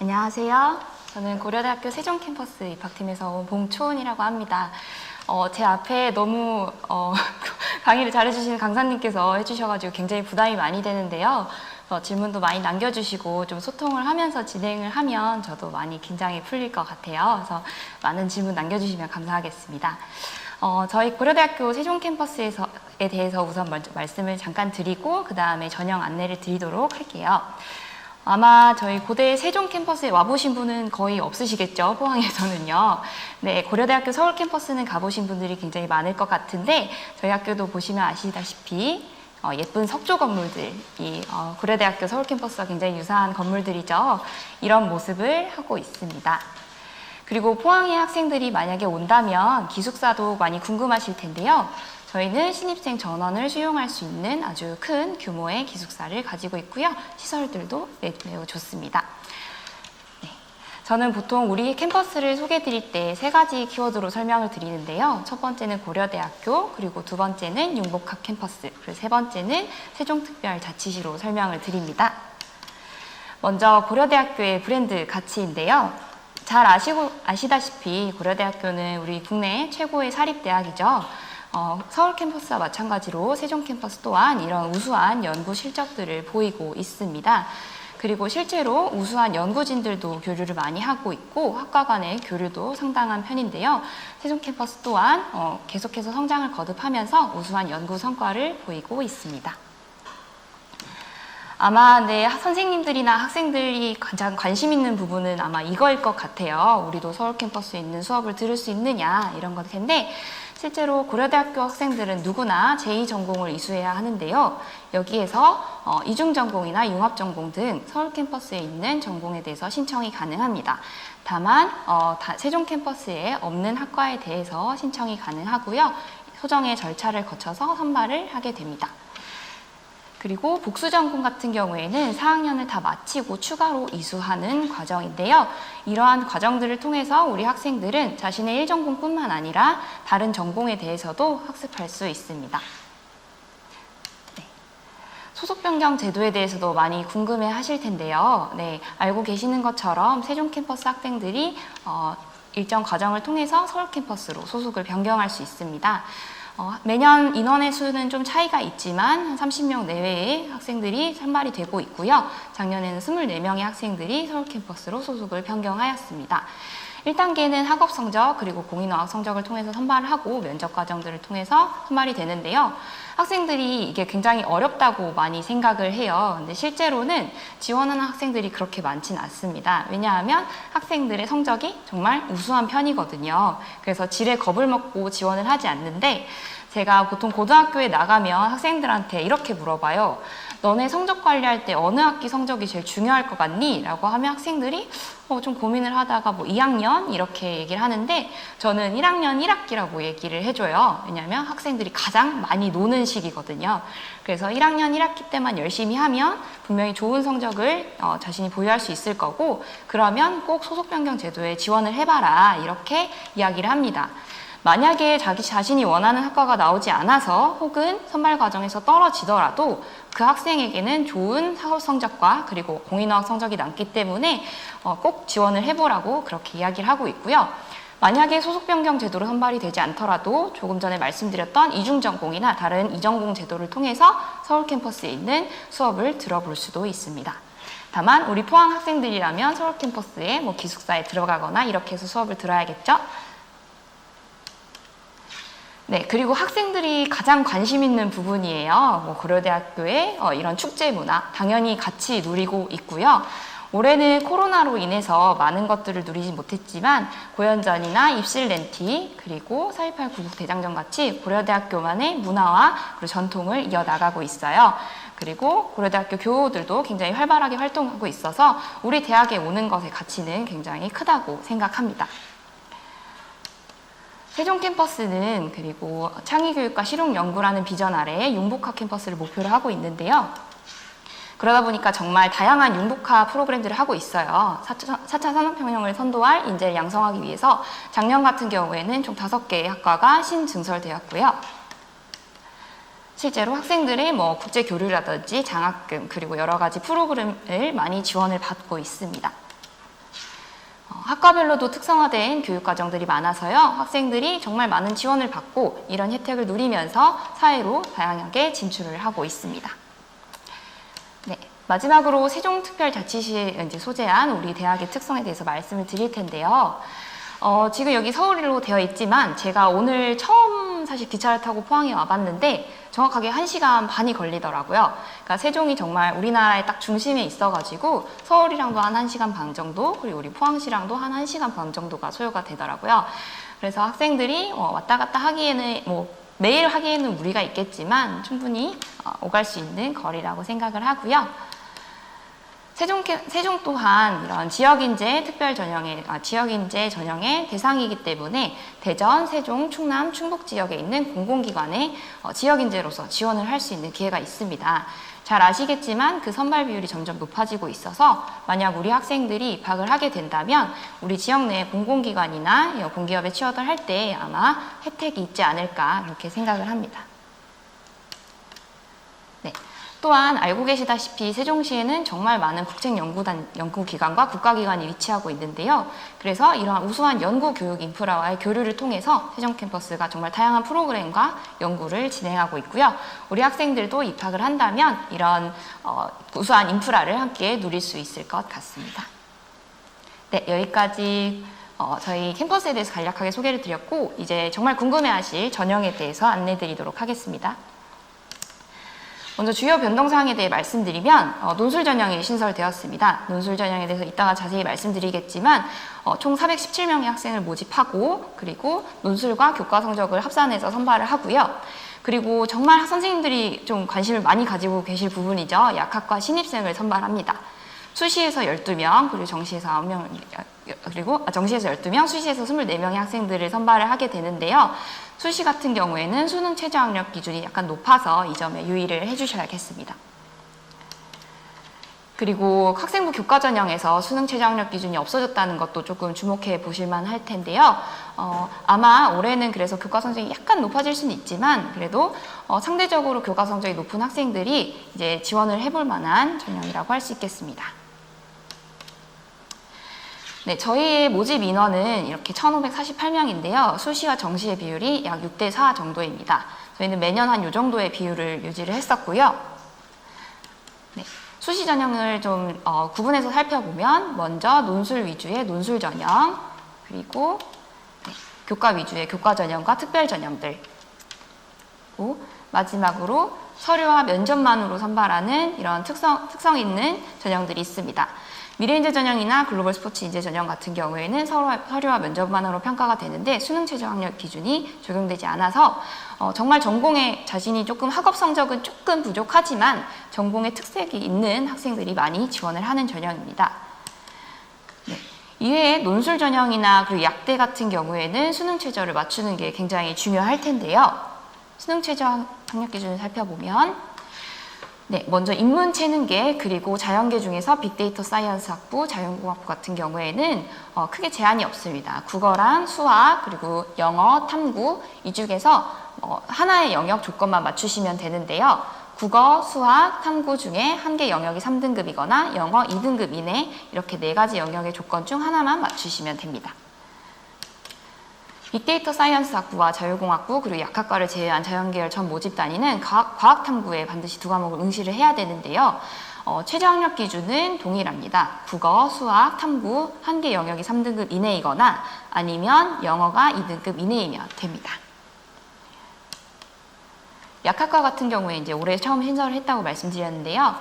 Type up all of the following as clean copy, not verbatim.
안녕하세요. 저는 고려대학교 세종 캠퍼스 입학팀에서 온 봉초은이라고 합니다. 제 앞에 너무 강의를 잘해주시는 강사님께서 해주셔가지고 굉장히 부담이 많이 되는데요. 질문도 많이 남겨주시고 좀 소통을 하면서 진행을 하면 저도 많이 긴장이 풀릴 것 같아요. 그래서 많은 질문 남겨주시면 감사하겠습니다. 저희 고려대학교 세종 캠퍼스에 대해서 우선 먼저 말씀을 잠깐 드리고 그 다음에 전형 안내를 드리도록 할게요. 아마 저희 고대 세종 캠퍼스에 와보신 분은 거의 없으시겠죠, 포항에서는요. 네, 고려대학교 서울 캠퍼스는 가보신 분들이 굉장히 많을 것 같은데 저희 학교도 보시면 아시다시피 예쁜 석조 건물들이 고려대학교 서울 캠퍼스와 굉장히 유사한 건물들이죠. 이런 모습을 하고 있습니다. 그리고 포항의 학생들이 만약에 온다면 기숙사도 많이 궁금하실 텐데요. 저희는 신입생 전원을 수용할 수 있는 아주 큰 규모의 기숙사를 가지고 있고요. 시설들도 매우 좋습니다. 네. 저는 보통 우리 캠퍼스를 소개해 드릴 때 세 가지 키워드로 설명을 드리는데요. 첫 번째는 고려대학교, 그리고 두 번째는 융복합 캠퍼스, 그리고 세 번째는 세종특별자치시로 설명을 드립니다. 먼저 고려대학교의 브랜드 가치인데요. 잘 아시다시피 고려대학교는 우리 국내 최고의 사립대학이죠. 서울 캠퍼스와 마찬가지로 세종 캠퍼스 또한 이런 우수한 연구 실적들을 보이고 있습니다. 그리고 실제로 우수한 연구진들도 교류를 많이 하고 있고 학과 간의 교류도 상당한 편인데요. 세종 캠퍼스 또한 계속해서 성장을 거듭하면서 우수한 연구 성과를 보이고 있습니다. 아마 선생님들이나 학생들이 가장 관심 있는 부분은 아마 이거일 것 같아요. 우리도 서울 캠퍼스에 있는 수업을 들을 수 있느냐 이런 것 텐데 실제로 고려대학교 학생들은 누구나 제2전공을 이수해야 하는데요. 여기에서 이중전공이나 융합전공 등 서울 캠퍼스에 있는 전공에 대해서 신청이 가능합니다. 다만 세종 캠퍼스에 없는 학과에 대해서 신청이 가능하고요. 소정의 절차를 거쳐서 선발을 하게 됩니다. 그리고 복수전공 같은 경우에는 4학년을 다 마치고 추가로 이수하는 과정인데요. 이러한 과정들을 통해서 우리 학생들은 자신의 1전공뿐만 아니라 다른 전공에 대해서도 학습할 수 있습니다. 네. 소속 변경 제도에 대해서도 많이 궁금해 하실 텐데요. 네, 알고 계시는 것처럼 세종 캠퍼스 학생들이 일정 과정을 통해서 서울 캠퍼스로 소속을 변경할 수 있습니다. 매년 인원의 수는 좀 차이가 있지만 한 30명 내외의 학생들이 선발이 되고 있고요. 작년에는 24명의 학생들이 서울 캠퍼스로 소속을 변경하였습니다. 1단계는 학업 성적 그리고 공인어학 성적을 통해서 선발을 하고 면접 과정들을 통해서 선발이 되는데요. 학생들이 이게 굉장히 어렵다고 많이 생각을 해요. 근데 실제로는 지원하는 학생들이 그렇게 많지는 않습니다. 왜냐하면 학생들의 성적이 정말 우수한 편이거든요. 그래서 질에 겁을 먹고 지원을 하지 않는데 제가 보통 고등학교에 나가면 학생들한테 이렇게 물어봐요. 너네 성적 관리할 때 어느 학기 성적이 제일 중요할 것 같니? 라고 하면 학생들이 좀 고민을 하다가 2학년 이렇게 얘기를 하는데 저는 1학년 1학기라고 얘기를 해줘요. 왜냐하면 학생들이 가장 많이 노는 시기거든요. 그래서 1학년 1학기 때만 열심히 하면 분명히 좋은 성적을 자신이 보유할 수 있을 거고 그러면 꼭 소속 변경 제도에 지원을 해봐라 이렇게 이야기를 합니다. 만약에 자신이 원하는 학과가 나오지 않아서 혹은 선발 과정에서 떨어지더라도 그 학생에게는 좋은 사업 성적과 그리고 공인어학 성적이 남기 때문에 꼭 지원을 해보라고 그렇게 이야기를 하고 있고요. 만약에 소속 변경 제도로 선발이 되지 않더라도 조금 전에 말씀드렸던 이중전공이나 다른 이전공 제도를 통해서 서울 캠퍼스에 있는 수업을 들어볼 수도 있습니다. 다만 우리 포항 학생들이라면 서울 캠퍼스에 기숙사에 들어가거나 이렇게 해서 수업을 들어야겠죠. 네, 그리고 학생들이 가장 관심 있는 부분이에요. 고려대학교의 이런 축제 문화 당연히 같이 누리고 있고요. 올해는 코로나로 인해서 많은 것들을 누리지 못했지만 고연전이나 입실 렌티 그리고 4.18 구국대장정 같이 고려대학교만의 문화와 그리고 전통을 이어나가고 있어요. 그리고 고려대학교 교우들도 굉장히 활발하게 활동하고 있어서 우리 대학에 오는 것의 가치는 굉장히 크다고 생각합니다. 세종 캠퍼스는 그리고 창의교육과 실용연구라는 비전 아래에 융복합 캠퍼스를 목표로 하고 있는데요. 그러다 보니까 정말 다양한 융복합 프로그램들을 하고 있어요. 4차 산업혁명을 선도할 인재를 양성하기 위해서 작년 같은 경우에는 총 5개의 학과가 신증설되었고요. 실제로 학생들의 국제 교류라든지 장학금 그리고 여러 가지 프로그램을 많이 지원을 받고 있습니다. 학과별로도 특성화된 교육과정들이 많아서요. 학생들이 정말 많은 지원을 받고 이런 혜택을 누리면서 사회로 다양하게 진출을 하고 있습니다. 네, 마지막으로 세종특별자치시에 이제 소재한 우리 대학의 특성에 대해서 말씀을 드릴 텐데요. 지금 여기 서울로 되어 있지만 제가 오늘 처음 사실 기차를 타고 포항에 와봤는데 정확하게 1시간 반이 걸리더라고요. 그러니까 세종이 정말 우리나라의 딱 중심에 있어가지고 서울이랑도 한 1시간 반 정도, 그리고 우리 포항시랑도 한 1시간 반 정도가 소요가 되더라고요. 그래서 학생들이 왔다 갔다 하기에는 매일 하기에는 무리가 있겠지만 충분히 오갈 수 있는 거리라고 생각을 하고요. 세종 또한 이런 지역인재 전형의 대상이기 때문에 대전, 세종, 충남, 충북 지역에 있는 공공기관에 지역인재로서 지원을 할 수 있는 기회가 있습니다. 잘 아시겠지만 그 선발 비율이 점점 높아지고 있어서 만약 우리 학생들이 입학을 하게 된다면 우리 지역 내 공공기관이나 공기업에 취업을 할 때 아마 혜택이 있지 않을까 그렇게 생각을 합니다. 네. 또한 알고 계시다시피 세종시에는 정말 많은 국책연구기관과 국가기관이 위치하고 있는데요. 그래서 이러한 우수한 연구교육 인프라와의 교류를 통해서 세종 캠퍼스가 정말 다양한 프로그램과 연구를 진행하고 있고요. 우리 학생들도 입학을 한다면 이런 우수한 인프라를 함께 누릴 수 있을 것 같습니다. 네, 여기까지 저희 캠퍼스에 대해서 간략하게 소개를 드렸고 이제 정말 궁금해하실 전형에 대해서 안내드리도록 하겠습니다. 먼저 주요 변동사항에 대해 말씀드리면 논술 전형이 신설되었습니다. 논술 전형에 대해서 이따가 자세히 말씀드리겠지만 총 417명의 학생을 모집하고 그리고 논술과 교과 성적을 합산해서 선발을 하고요. 그리고 정말 선생님들이 좀 관심을 많이 가지고 계실 부분이죠. 약학과 신입생을 선발합니다. 수시에서 12명, 그리고 정시에서 9명, 정시에서 12명, 수시에서 24명의 학생들을 선발을 하게 되는데요. 수시 같은 경우에는 수능 최저학력 기준이 약간 높아서 이 점에 유의를 해주셔야겠습니다. 그리고 학생부 교과 전형에서 수능 최저학력 기준이 없어졌다는 것도 조금 주목해 보실만 할 텐데요. 아마 올해는 그래서 교과 성적이 약간 높아질 수는 있지만 그래도 상대적으로 교과 성적이 높은 학생들이 이제 지원을 해볼 만한 전형이라고 할 수 있겠습니다. 네, 저희의 모집 인원은 이렇게 1,548명인데요. 수시와 정시의 비율이 약 6대4 정도입니다. 저희는 매년 한 이 정도의 비율을 유지를 했었고요. 네, 수시 전형을 좀 구분해서 살펴보면 먼저 논술 위주의 논술 전형, 그리고 교과 위주의 교과 전형과 특별 전형들, 그리고 마지막으로 서류와 면접만으로 선발하는 이런 특성 있는 전형들이 있습니다. 미래인재 전형이나 글로벌 스포츠 인재 전형 같은 경우에는 서류와 면접만으로 평가가 되는데 수능 최저학력 기준이 적용되지 않아서 정말 전공에 자신이 조금 학업 성적은 조금 부족하지만 전공의 특색이 있는 학생들이 많이 지원을 하는 전형입니다. 네. 이외에 논술 전형이나 그리고 약대 같은 경우에는 수능 최저를 맞추는 게 굉장히 중요할 텐데요. 수능 최저학력 기준을 살펴보면 네, 먼저 인문체능계 그리고 자연계 중에서 빅데이터 사이언스 학부, 자연공학부 같은 경우에는 크게 제한이 없습니다. 국어랑 수학 그리고 영어, 탐구 이 중에서 하나의 영역 조건만 맞추시면 되는데요. 국어, 수학, 탐구 중에 한 개 영역이 3등급이거나 영어 2등급 이내 이렇게 4가지 영역의 조건 중 하나만 맞추시면 됩니다. 빅데이터 사이언스 학부와 자율공학부 그리고 약학과를 제외한 자연계열 전 모집단위는 과학탐구에 반드시 2과목을 응시를 해야 되는데요. 최저학력 기준은 동일합니다. 국어, 수학, 탐구 한 개 영역이 3등급 이내이거나 아니면 영어가 2등급 이내이면 됩니다. 약학과 같은 경우에 이제 올해 처음 신설을 했다고 말씀드렸는데요.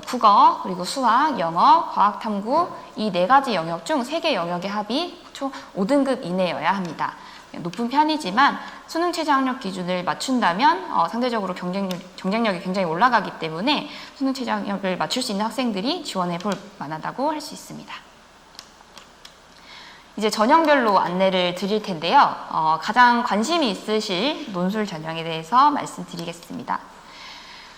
국어, 그리고 수학, 영어, 과학탐구 이 4가지 영역 중 3개 영역의 합이 총 5등급 이내여야 합니다. 높은 편이지만 수능 최저학력 기준을 맞춘다면 상대적으로 경쟁력이 굉장히 올라가기 때문에 수능 최저학력을 맞출 수 있는 학생들이 지원해 볼 만하다고 할 수 있습니다. 이제 전형별로 안내를 드릴 텐데요. 가장 관심이 있으실 논술 전형에 대해서 말씀드리겠습니다.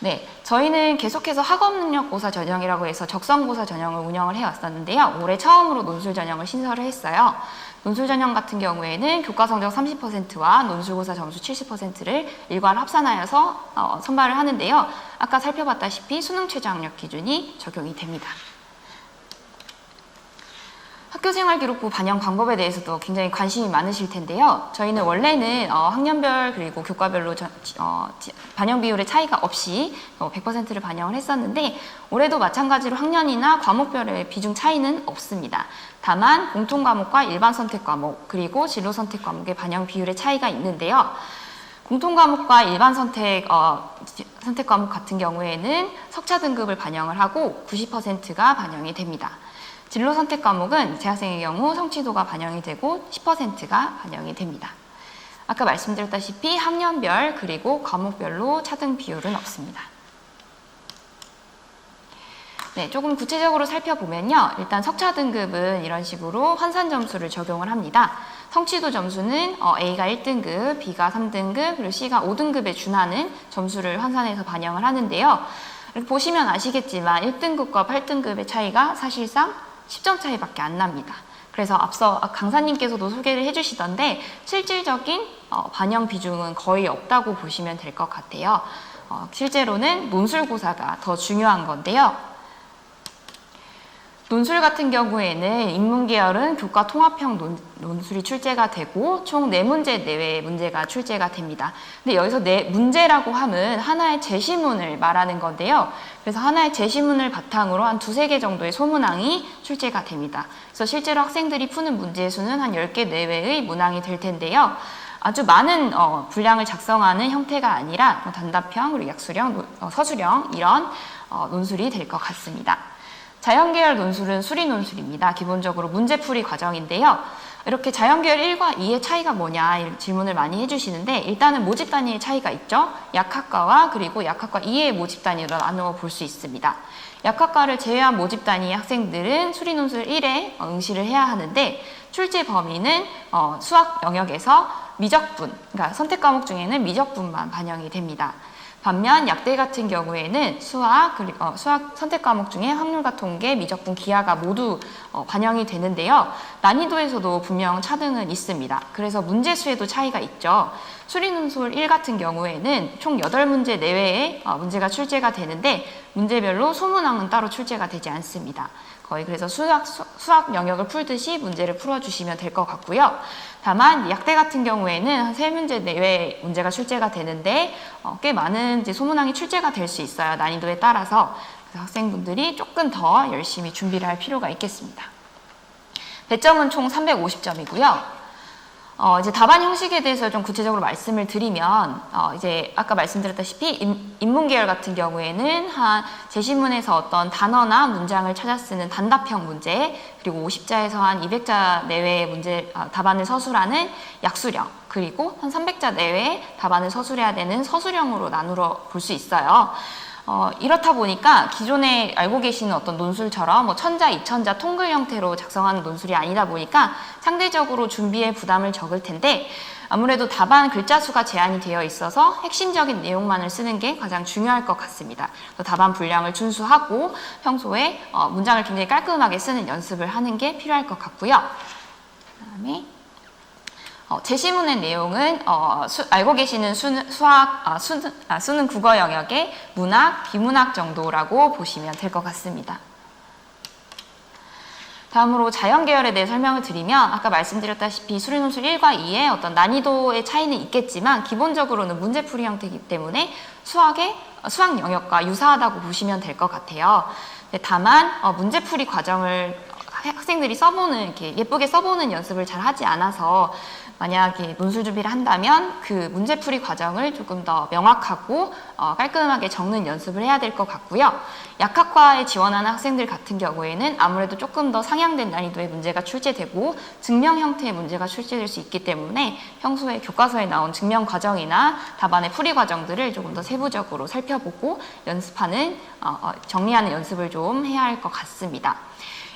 네, 저희는 계속해서 학업능력고사 전형이라고 해서 적성고사 전형을 운영을 해왔었는데요. 올해 처음으로 논술 전형을 신설을 했어요. 논술 전형 같은 경우에는 교과 성적 30%와 논술고사 점수 70%를 일괄 합산하여서 선발을 하는데요. 아까 살펴봤다시피 수능 최저학력 기준이 적용이 됩니다. 학교생활기록부 반영 방법에 대해서도 굉장히 관심이 많으실 텐데요. 저희는 원래는 학년별 그리고 교과별로 반영 비율의 차이가 없이 100%를 반영을 했었는데 올해도 마찬가지로 학년이나 과목별의 비중 차이는 없습니다. 다만 공통과목과 일반 선택 과목 그리고 진로 선택 과목의 반영 비율의 차이가 있는데요. 공통과목과 일반 선택 과목 같은 경우에는 석차 등급을 반영을 하고 90%가 반영이 됩니다. 진로 선택 과목은 재학생의 경우 성취도가 반영이 되고 10%가 반영이 됩니다. 아까 말씀드렸다시피 학년별 그리고 과목별로 차등 비율은 없습니다. 네, 조금 구체적으로 살펴보면요. 일단 석차 등급은 이런 식으로 환산 점수를 적용을 합니다. 성취도 점수는 A가 1등급, B가 3등급, 그리고 C가 5등급에 준하는 점수를 환산해서 반영을 하는데요. 이렇게 보시면 아시겠지만 1등급과 8등급의 차이가 사실상 10점 차이밖에 안 납니다. 그래서 앞서 강사님께서도 소개를 해주시던데 실질적인 반영 비중은 거의 없다고 보시면 될 것 같아요. 실제로는 논술고사가 더 중요한 건데요. 논술 같은 경우에는 인문계열은 교과 통합형 논술이 출제가 되고 총 4문제 내외의 문제가 출제가 됩니다. 근데 여기서 문제라고 함은 하나의 제시문을 말하는 건데요. 그래서 하나의 제시문을 바탕으로 한 2-3개 정도의 소문항이 출제가 됩니다. 그래서 실제로 학생들이 푸는 문제 수는 한 10개 내외의 문항이 될 텐데요. 아주 많은 분량을 작성하는 형태가 아니라 단답형, 그리고 약수령, 서술형 이런 논술이 될 것 같습니다. 자연계열 논술은 수리 논술입니다. 기본적으로 문제풀이 과정인데요. 이렇게 자연계열 1과 2의 차이가 뭐냐 이런 질문을 많이 해주시는데 일단은 모집 단위의 차이가 있죠. 약학과와 그리고 약학과 2의 모집 단위로 나누어 볼 수 있습니다. 약학과를 제외한 모집 단위의 학생들은 수리 논술 1에 응시를 해야 하는데 출제 범위는 수학 영역에서 미적분, 그러니까 선택 과목 중에는 미적분만 반영이 됩니다. 반면 약대 같은 경우에는 수학 선택 과목 중에 확률과 통계, 미적분, 기하가 모두 반영이 되는데요. 난이도에서도 분명 차등은 있습니다. 그래서 문제수에도 차이가 있죠. 수리논술 1 같은 경우에는 총 8문제 내외의 문제가 출제가 되는데 문제별로 소문항은 따로 출제가 되지 않습니다. 거의 그래서 수학 영역을 풀듯이 문제를 풀어주시면 될 것 같고요. 다만 약대 같은 경우에는 한 3문제 내외 문제가 출제가 되는데 꽤 많은 이제 소문항이 출제가 될 수 있어요. 난이도에 따라서. 그래서 학생분들이 조금 더 열심히 준비를 할 필요가 있겠습니다. 배점은 총 350점이고요. 이제 답안 형식에 대해서 좀 구체적으로 말씀을 드리면 이제 아까 말씀드렸다시피 인문계열 같은 경우에는 한 제시문에서 어떤 단어나 문장을 찾아 쓰는 단답형 문제, 그리고 50자에서 한 200자 내외의 문제 답안을 서술하는 약수령, 그리고 한 300자 내외의 답안을 서술해야 되는 서술형으로 나누어 볼 수 있어요. 이렇다 보니까 기존에 알고 계시는 어떤 논술처럼 뭐 1000자, 2000자 통글 형태로 작성하는 논술이 아니다 보니까 상대적으로 준비에 부담을 적을 텐데 아무래도 답안 글자 수가 제한이 되어 있어서 핵심적인 내용만을 쓰는 게 가장 중요할 것 같습니다. 답안 분량을 준수하고 평소에 문장을 굉장히 깔끔하게 쓰는 연습을 하는 게 필요할 것 같고요. 그다음에 제시문의 내용은 알고 계시는 수능 국어 영역의 문학, 비문학 정도라고 보시면 될 것 같습니다. 다음으로 자연계열에 대해 설명을 드리면 아까 말씀드렸다시피 수리논술 1과 2의 어떤 난이도의 차이는 있겠지만 기본적으로는 문제풀이 형태이기 때문에 수학 영역과 유사하다고 보시면 될 것 같아요. 다만 문제풀이 과정을 학생들이 이렇게 예쁘게 써보는 연습을 잘 하지 않아서 만약에 논술 준비를 한다면 그 문제풀이 과정을 조금 더 명확하고 깔끔하게 적는 연습을 해야 될 것 같고요. 약학과에 지원하는 학생들 같은 경우에는 아무래도 조금 더 상향된 난이도의 문제가 출제되고 증명 형태의 문제가 출제될 수 있기 때문에 평소에 교과서에 나온 증명 과정이나 답안의 풀이 과정들을 조금 더 세부적으로 살펴보고 연습하는 정리하는 연습을 좀 해야 할 것 같습니다.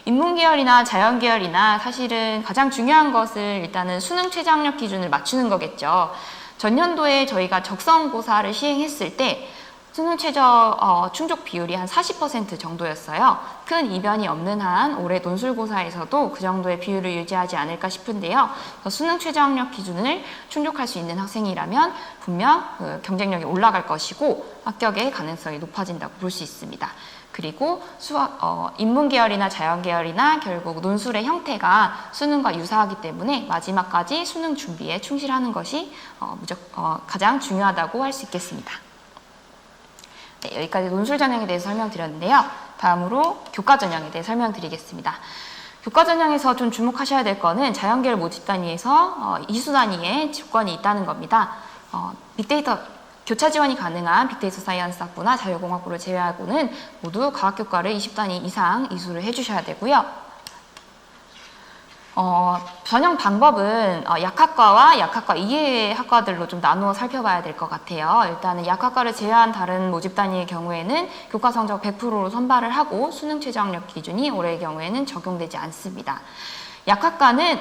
인문계열이나 자연계열이나 사실은 가장 중요한 것을 일단은 수능 최저학력 기준을 맞추는 거겠죠. 전년도에 저희가 적성고사를 시행했을 때 수능 최저 충족 비율이 한 40% 정도였어요. 큰 이변이 없는 한 올해 논술고사에서도 그 정도의 비율을 유지하지 않을까 싶은데요. 수능 최저 학력 기준을 충족할 수 있는 학생이라면 분명 경쟁력이 올라갈 것이고 합격의 가능성이 높아진다고 볼 수 있습니다. 그리고 인문 계열이나 자연 계열이나 결국 논술의 형태가 수능과 유사하기 때문에 마지막까지 수능 준비에 충실하는 것이 가장 중요하다고 할 수 있겠습니다. 네, 여기까지 논술 전형에 대해서 설명드렸는데요. 다음으로 교과 전형에 대해 설명드리겠습니다. 교과 전형에서 좀 주목하셔야 될 거는 자연계열 모집 단위에서 이수 단위의 조건이 있다는 겁니다. 빅데이터 교차 지원이 가능한 빅데이터 사이언스 학부나 자유공학부를 제외하고는 모두 과학교과를 20단위 이상 이수를 해주셔야 되고요. 전형 방법은 약학과와 약학과 이외의 학과들로 좀 나누어 살펴봐야 될 것 같아요. 일단은 약학과를 제외한 다른 모집 단위의 경우에는 교과 성적 100%로 선발을 하고 수능 최저 학력 기준이 올해의 경우에는 적용되지 않습니다. 약학과는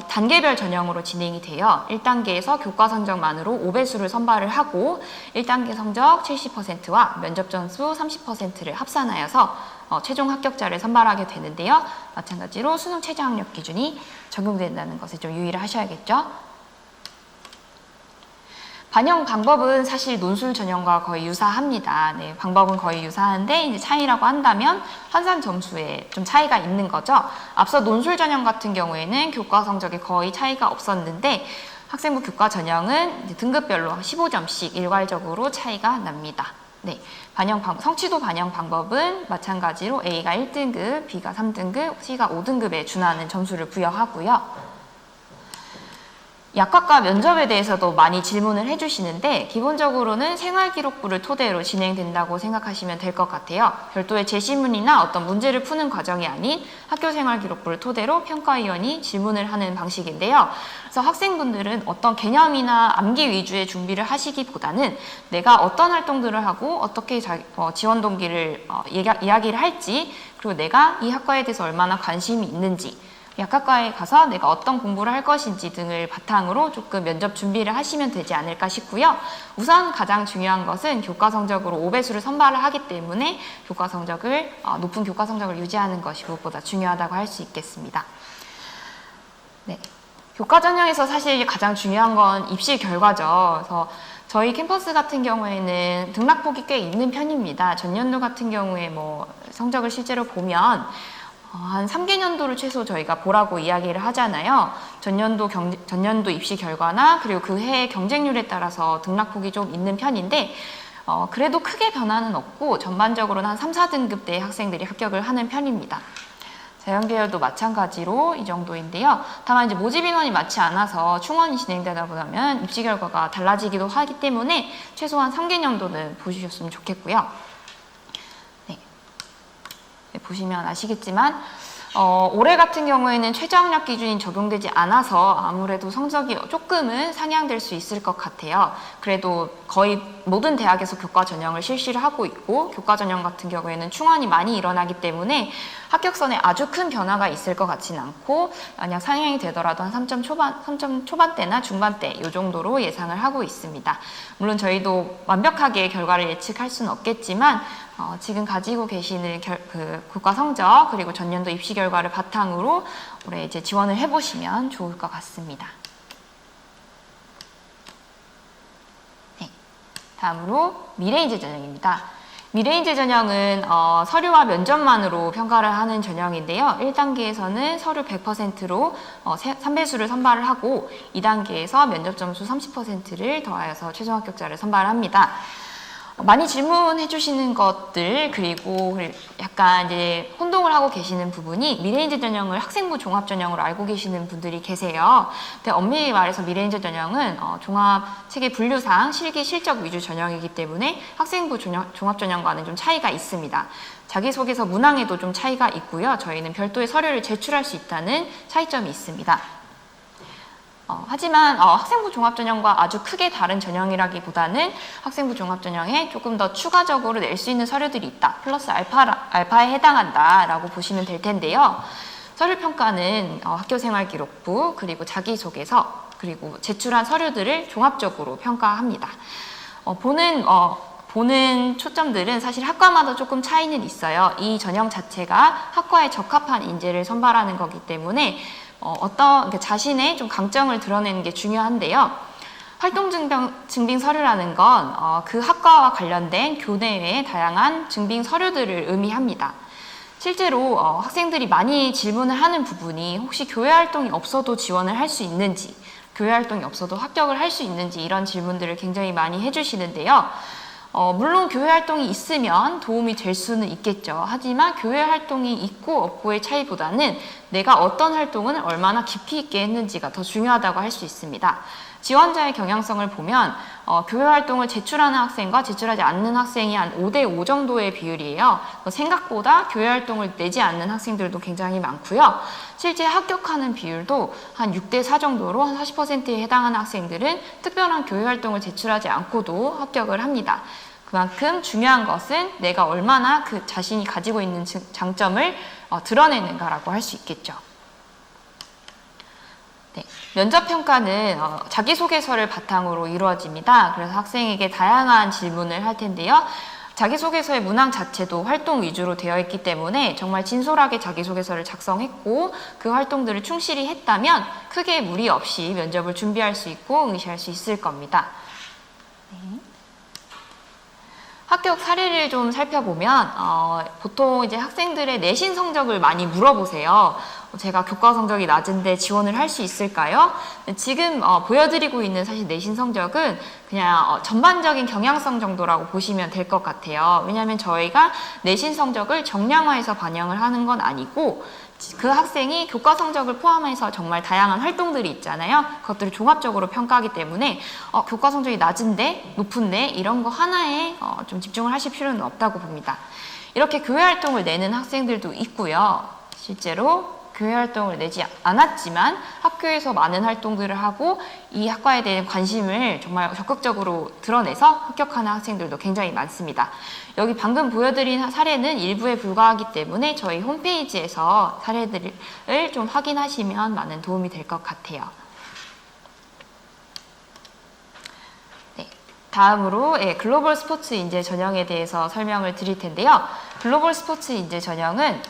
단계별 전형으로 진행이 돼요. 1단계에서 교과 성적만으로 5배수를 선발을 하고 1단계 성적 70%와 면접 점수 30%를 합산하여서 최종 합격자를 선발하게 되는데요. 마찬가지로 수능 최저 학력 기준이 적용된다는 것을 좀 유의를 하셔야겠죠. 반영 방법은 사실 논술 전형과 거의 유사합니다. 네, 방법은 거의 유사한데 이제 차이라고 한다면 환산 점수에 좀 차이가 있는 거죠. 앞서 논술 전형 같은 경우에는 교과 성적에 거의 차이가 없었는데 학생부 교과 전형은 이제 등급별로 15점씩 일괄적으로 차이가 납니다. 네, 성취도 반영 방법은 마찬가지로 A가 1등급, B가 3등급, C가 5등급에 준하는 점수를 부여하고요. 약학과 면접에 대해서도 많이 질문을 해주시는데 기본적으로는 생활기록부를 토대로 진행된다고 생각하시면 될 것 같아요. 별도의 제시문이나 어떤 문제를 푸는 과정이 아닌 학교 생활기록부를 토대로 평가위원이 질문을 하는 방식인데요. 그래서 학생분들은 어떤 개념이나 암기 위주의 준비를 하시기보다는 내가 어떤 활동들을 하고 어떻게 지원 동기를 이야기를 할지, 그리고 내가 이 학과에 대해서 얼마나 관심이 있는지, 약학과에 가서 내가 어떤 공부를 할 것인지 등을 바탕으로 조금 면접 준비를 하시면 되지 않을까 싶고요. 우선 가장 중요한 것은 교과 성적으로 5배수를 선발을 하기 때문에 높은 교과 성적을 유지하는 것이 무엇보다 중요하다고 할 수 있겠습니다. 네, 교과 전형에서 사실 가장 중요한 건 입시 결과죠. 그래서 저희 캠퍼스 같은 경우에는 등락폭이 꽤 있는 편입니다. 전년도 같은 경우에 성적을 실제로 보면 한 3개년도를 최소 저희가 보라고 이야기를 하잖아요. 전년도 입시 결과나 그리고 그 해의 경쟁률에 따라서 등락폭이 좀 있는 편인데 그래도 크게 변화는 없고 전반적으로는 한 3, 4등급대의 학생들이 합격을 하는 편입니다. 자연계열도 마찬가지로 이 정도인데요. 다만 이제 모집 인원이 많지 않아서 충원이 진행되다 보면 입시 결과가 달라지기도 하기 때문에 최소한 3개년도는 보시셨으면 좋겠고요. 보시면 아시겠지만 올해 같은 경우에는 최저 학력 기준이 적용되지 않아서 아무래도 성적이 조금은 상향될 수 있을 것 같아요. 그래도 거의 모든 대학에서 교과 전형을 실시를 하고 있고 교과 전형 같은 경우에는 충원이 많이 일어나기 때문에 합격선에 아주 큰 변화가 있을 것 같지는 않고 만약 상향이 되더라도 한 3점 초반대나 중반대 이 정도로 예상을 하고 있습니다. 물론 저희도 완벽하게 결과를 예측할 수는 없겠지만 지금 가지고 계시는 교과 성적 그리고 전년도 입시 결과를 바탕으로 올해 이제 지원을 해보시면 좋을 것 같습니다. 네, 다음으로 미래인재 전형입니다. 미래인재 전형은 서류와 면접만으로 평가를 하는 전형인데요. 1단계에서는 서류 100%로 3배수를 선발을 하고 2단계에서 면접 점수 30%를 더하여서 최종 합격자를 선발합니다. 많이 질문해 주시는 것들 그리고 약간 이제 혼동을 하고 계시는 부분이 미래인재 전형을 학생부 종합 전형으로 알고 계시는 분들이 계세요. 근데 엄밀히 말해서 미래인재 전형은 종합 체계 분류상 실기 실적 위주 전형이기 때문에 학생부 종합 전형과는 좀 차이가 있습니다. 자기소개서 문항에도 좀 차이가 있고요. 저희는 별도의 서류를 제출할 수 있다는 차이점이 있습니다. 하지만 학생부 종합전형과 아주 크게 다른 전형이라기보다는 학생부 종합전형에 조금 더 추가적으로 낼 수 있는 서류들이 있다. 플러스 알파에 해당한다라고 보시면 될 텐데요. 서류평가는 학교생활기록부, 그리고 자기소개서, 그리고 제출한 서류들을 종합적으로 평가합니다. 보는 초점들은 사실 학과마다 조금 차이는 있어요. 이 전형 자체가 학과에 적합한 인재를 선발하는 거기 때문에 어떤 자신의 좀 강점을 드러내는 게 중요한데요. 활동증빙 서류라는 건 그 학과와 관련된 교내외의 다양한 증빙 서류들을 의미합니다. 실제로 학생들이 많이 질문을 하는 부분이 혹시 교회 활동이 없어도 지원을 할 수 있는지, 교회 활동이 없어도 합격을 할 수 있는지 이런 질문들을 굉장히 많이 해주시는데요. 물론 교회 활동이 있으면 도움이 될 수는 있겠죠. 하지만 교회 활동이 있고 없고의 차이보다는 내가 어떤 활동을 얼마나 깊이 있게 했는지가 더 중요하다고 할 수 있습니다. 지원자의 경향성을 보면 교회 활동을 제출하는 학생과 제출하지 않는 학생이 한 5대5 정도의 비율이에요. 생각보다 교회 활동을 내지 않는 학생들도 굉장히 많고요. 실제 합격하는 비율도 한 6대4 정도로 한 40%에 해당하는 학생들은 특별한 교회 활동을 제출하지 않고도 합격을 합니다. 그만큼 중요한 것은 내가 얼마나 그 자신이 가지고 있는 장점을 드러내는가라고 할 수 있겠죠. 네, 면접평가는 자기소개서를 바탕으로 이루어집니다. 그래서 학생에게 다양한 질문을 할 텐데요. 자기소개서의 문항 자체도 활동 위주로 되어 있기 때문에 정말 진솔하게 자기소개서를 작성했고 그 활동들을 충실히 했다면 크게 무리 없이 면접을 준비할 수 있고 응시할 수 있을 겁니다. 네. 합격 사례를 좀 살펴보면 보통 이제 학생들의 내신 성적을 많이 물어보세요. 제가 교과 성적이 낮은데 지원을 할 수 있을까요? 지금 보여드리고 있는 사실 내신 성적은 그냥 전반적인 경향성 정도라고 보시면 될 것 같아요. 왜냐하면 저희가 내신 성적을 정량화해서 반영을 하는 건 아니고 그 학생이 교과 성적을 포함해서 정말 다양한 활동들이 있잖아요. 그것들을 종합적으로 평가하기 때문에 교과 성적이 낮은데 높은데 이런 거 하나에 좀 집중을 하실 필요는 없다고 봅니다. 이렇게 교회 활동을 내는 학생들도 있고요. 실제로 교회 활동을 내지 않았지만 학교에서 많은 활동들을 하고 이 학과에 대한 관심을 정말 적극적으로 드러내서 합격하는 학생들도 굉장히 많습니다. 여기 방금 보여드린 사례는 일부에 불과하기 때문에 저희 홈페이지에서 사례들을 좀 확인하시면 많은 도움이 될 것 같아요. 네, 다음으로 글로벌 스포츠 인재 전형에 대해서 설명을 드릴 텐데요. 글로벌 스포츠 인재 전형은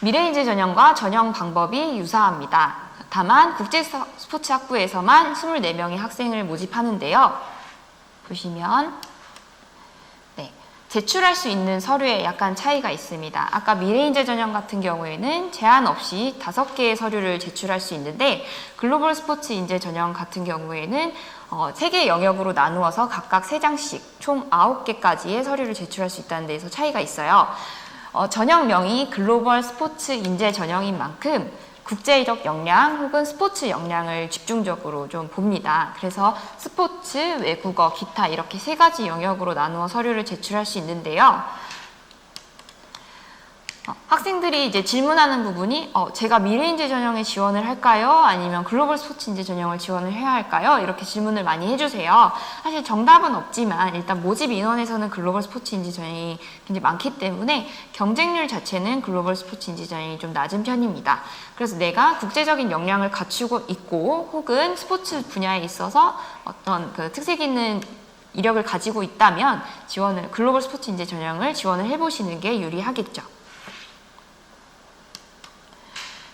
미래인재 전형과 전형 방법이 유사합니다. 다만 국제스포츠학부에서만 24명의 학생을 모집하는데요. 보시면 제출할 수 있는 서류에 약간 차이가 있습니다. 아까 미래인재 전형 같은 경우에는 제한 없이 5개의 서류를 제출할 수 있는데 글로벌 스포츠 인재 전형 같은 경우에는 3개 영역으로 나누어서 각각 3장씩 총 9개까지의 서류를 제출할 수 있다는 데에서 차이가 있어요. 전형명이 글로벌 스포츠 인재 전형인 만큼 국제적 역량 혹은 스포츠 역량을 집중적으로 좀 봅니다. 그래서 스포츠, 외국어, 기타 이렇게 3가지 영역으로 나누어 서류를 제출할 수 있는데요. 학생들이 이제 질문하는 부분이 제가 미래인재 전형에 지원을 할까요? 아니면 글로벌 스포츠 인재 전형을 지원을 해야 할까요? 이렇게 질문을 많이 해주세요. 사실 정답은 없지만 일단 모집 인원에서는 글로벌 스포츠 인재 전형이 굉장히 많기 때문에 경쟁률 자체는 글로벌 스포츠 인재 전형이 좀 낮은 편입니다. 그래서 내가 국제적인 역량을 갖추고 있고 혹은 스포츠 분야에 있어서 어떤 그 특색 있는 이력을 가지고 있다면 글로벌 스포츠 인재 전형을 지원을 해보시는 게 유리하겠죠.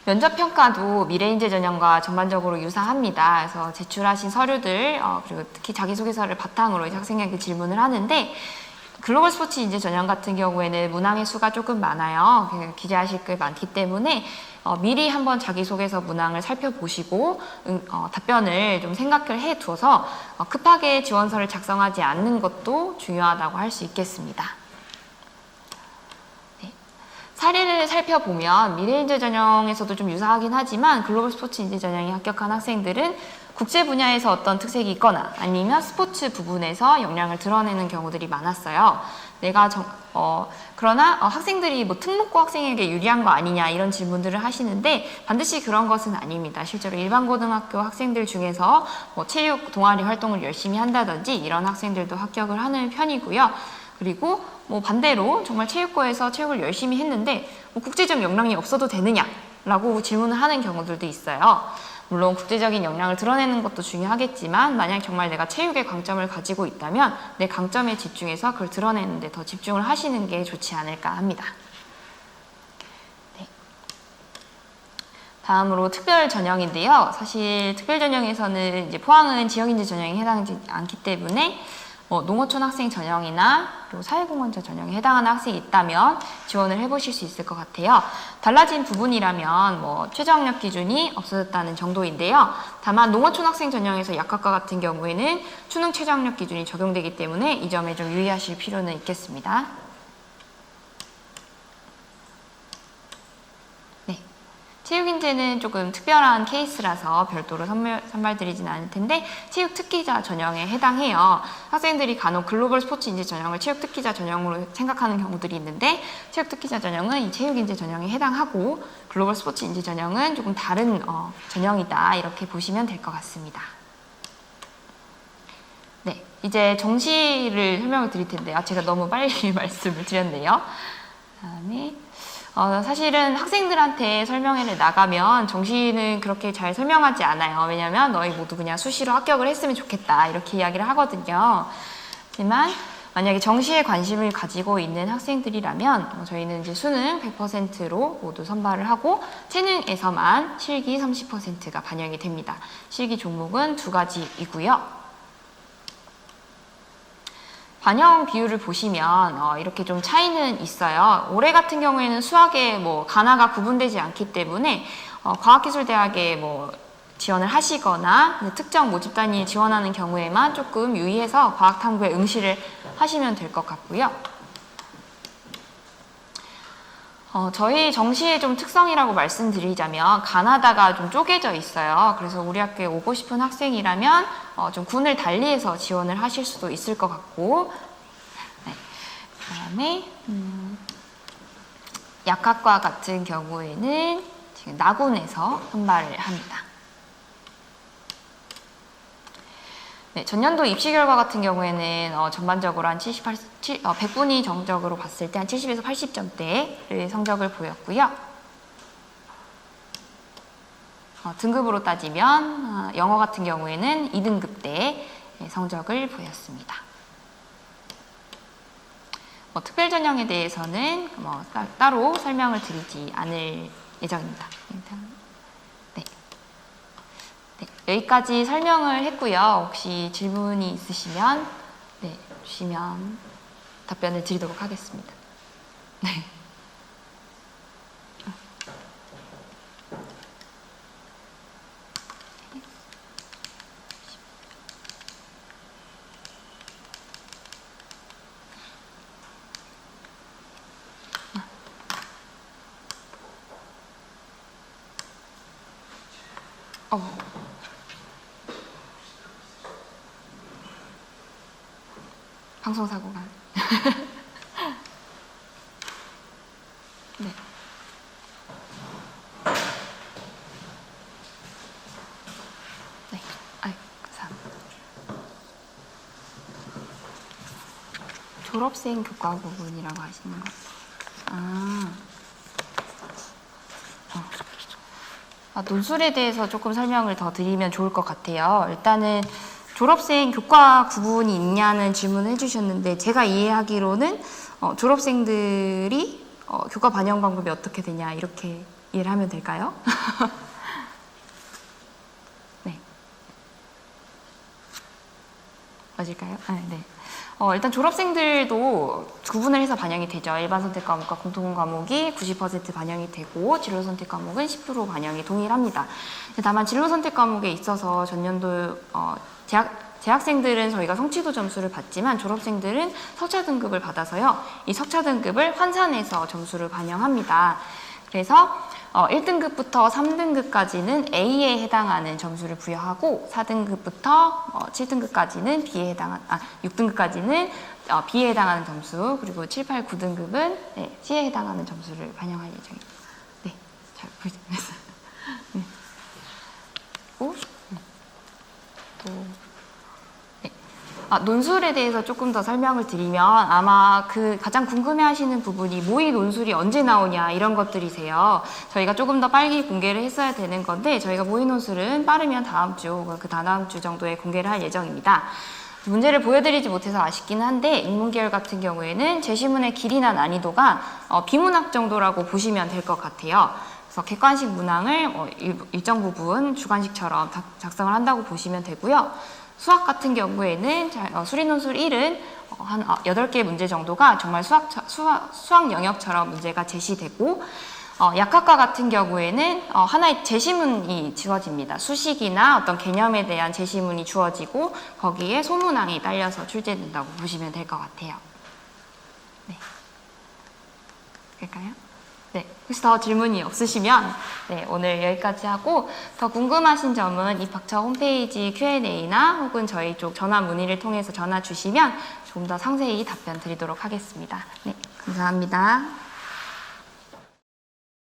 면접평가도 미래인재 전형과 전반적으로 유사합니다. 그래서 제출하신 서류들 그리고 특히 자기소개서를 바탕으로 이제 학생에게 질문을 하는데 글로벌 스포츠 인재 전형 같은 경우에는 문항의 수가 조금 많아요. 기재하실 게 많기 때문에 미리 한번 자기소개서 문항을 살펴보시고 답변을 좀 생각을 해두어서 급하게 지원서를 작성하지 않는 것도 중요하다고 할 수 있겠습니다. 사례를 살펴보면 미래인재 전형에서도 좀 유사하긴 하지만 글로벌 스포츠 인재 전형에 합격한 학생들은 국제 분야에서 어떤 특색이 있거나 아니면 스포츠 부분에서 역량을 드러내는 경우들이 많았어요. 그러나 학생들이 뭐 특목고 학생에게 유리한 거 아니냐 이런 질문들을 하시는데 반드시 그런 것은 아닙니다. 실제로 일반 고등학교 학생들 중에서 뭐 체육 동아리 활동을 열심히 한다든지 이런 학생들도 합격을 하는 편이고요. 그리고 뭐 반대로 정말 체육고에서 체육을 열심히 했는데 뭐 국제적 역량이 없어도 되느냐라고 질문을 하는 경우들도 있어요. 물론 국제적인 역량을 드러내는 것도 중요하겠지만 만약 정말 내가 체육에 강점을 가지고 있다면 내 강점에 집중해서 그걸 드러내는 데 더 집중을 하시는 게 좋지 않을까 합니다. 네. 다음으로 특별 전형인데요. 사실 특별 전형에서는 이제 포항은 지역인재 전형에 해당하지 않기 때문에 농어촌 학생 전형이나 그리고 사회공헌자 전형에 해당하는 학생이 있다면 지원을 해보실 수 있을 것 같아요. 달라진 부분이라면 최저학력 기준이 없어졌다는 정도인데요. 다만 농어촌 학생 전형에서 약학과 같은 경우에는 수능 최저학력 기준이 적용되기 때문에 이 점에 좀 유의하실 필요는 있겠습니다. 체육인재는 조금 특별한 케이스라서 별도로 선발드리진 않을 텐데 체육 특기자 전형에 해당해요. 학생들이 간혹 글로벌 스포츠 인재 전형을 체육 특기자 전형으로 생각하는 경우들이 있는데 체육 특기자 전형은 이 체육인재 전형에 해당하고 글로벌 스포츠 인재 전형은 조금 다른 전형이다 이렇게 보시면 될 것 같습니다. 네, 이제 정시를 설명을 드릴 텐데요. 제가 너무 빨리 말씀을 드렸네요. 그다음에 사실은 학생들한테 설명회를 나가면 정시는 그렇게 잘 설명하지 않아요. 왜냐면 너희 모두 그냥 수시로 합격을 했으면 좋겠다 이렇게 이야기를 하거든요. 하지만 만약에 정시에 관심을 가지고 있는 학생들이라면 저희는 이제 수능 100%로 모두 선발을 하고 체능에서만 실기 30%가 반영이 됩니다. 실기 종목은 2가지이고요. 반영 비율을 보시면 이렇게 좀 차이는 있어요. 올해 같은 경우에는 수학에 가나가 구분되지 않기 때문에 과학기술대학에 지원을 하시거나 특정 모집단위에 지원하는 경우에만 조금 유의해서 과학탐구에 응시를 하시면 될 것 같고요. 저희 정시의 좀 특성이라고 말씀드리자면 가나다가 좀 쪼개져 있어요. 그래서 우리 학교에 오고 싶은 학생이라면 좀 군을 달리해서 지원을 하실 수도 있을 것 같고, 네. 그다음에 약학과 같은 경우에는 지금 나군에서 선발을 합니다. 네, 전년도 입시 결과 같은 경우에는 전반적으로 한 100분위 정적으로 봤을 때 한 70에서 80점대의 성적을 보였고요. 등급으로 따지면 영어 같은 경우에는 2등급대의 성적을 보였습니다. 특별 전형에 대해서는 따로 설명을 드리지 않을 예정입니다. 네, 여기까지 설명을 했고요. 혹시 질문이 있으시면 주시면 답변을 드리도록 하겠습니다. 네. 방송사고가. 네. 네. 감사합니다. 졸업생 교과 부분이라고 하시는 거. 논술에 대해서 조금 설명을 더 드리면 좋을 것 같아요. 일단은 졸업생 교과 구분이 있냐는 질문을 해주셨는데 제가 이해하기로는 졸업생들이 교과 반영 방법이 어떻게 되냐 이렇게 이해를 하면 될까요? 네. 맞을까요? 네. 일단 졸업생들도 구분을 해서 반영이 되죠. 일반 선택 과목과 공통 과목이 90% 반영이 되고 진로 선택 과목은 10% 반영이 동일합니다. 다만 진로 선택 과목에 있어서 전년도 재학생들은 저희가 성취도 점수를 받지만 졸업생들은 석차 등급을 받아서요. 이 석차 등급을 환산해서 점수를 반영합니다. 그래서 1등급부터 3등급까지는 A에 해당하는 점수를 부여하고 4등급부터 7등급까지는 B에 해당하는 6등급까지는 B에 해당하는 점수 그리고 7, 8, 9등급은 C에 해당하는 점수를 반영할 예정입니다. 네, 잘 보이셨어요. 네. 또 논술에 대해서 조금 더 설명을 드리면 아마 그 가장 궁금해하시는 부분이 모의 논술이 언제 나오냐 이런 것들이세요. 저희가 조금 더 빨리 공개를 했어야 되는 건데 저희가 모의 논술은 빠르면 다음 주, 그 다다음 주 정도에 공개를 할 예정입니다. 문제를 보여드리지 못해서 아쉽긴 한데 인문계열 같은 경우에는 제시문의 길이나 난이도가 비문학 정도라고 보시면 될 것 같아요. 그래서 객관식 문항을 일정 부분 주관식처럼 작성을 한다고 보시면 되고요. 수학 같은 경우에는 수리논술 1은 한 8개 문제 정도가 정말 수학 영역처럼 문제가 제시되고 약학과 같은 경우에는 하나의 제시문이 주어집니다. 수식이나 어떤 개념에 대한 제시문이 주어지고 거기에 소문항이 딸려서 출제된다고 보시면 될 것 같아요. 네. 될까요? 네. 혹시 더 질문이 없으시면 네, 오늘 여기까지 하고 더 궁금하신 점은 입학처 홈페이지 Q&A나 혹은 저희 쪽 전화 문의를 통해서 전화 주시면 좀 더 상세히 답변 드리도록 하겠습니다. 네, 감사합니다.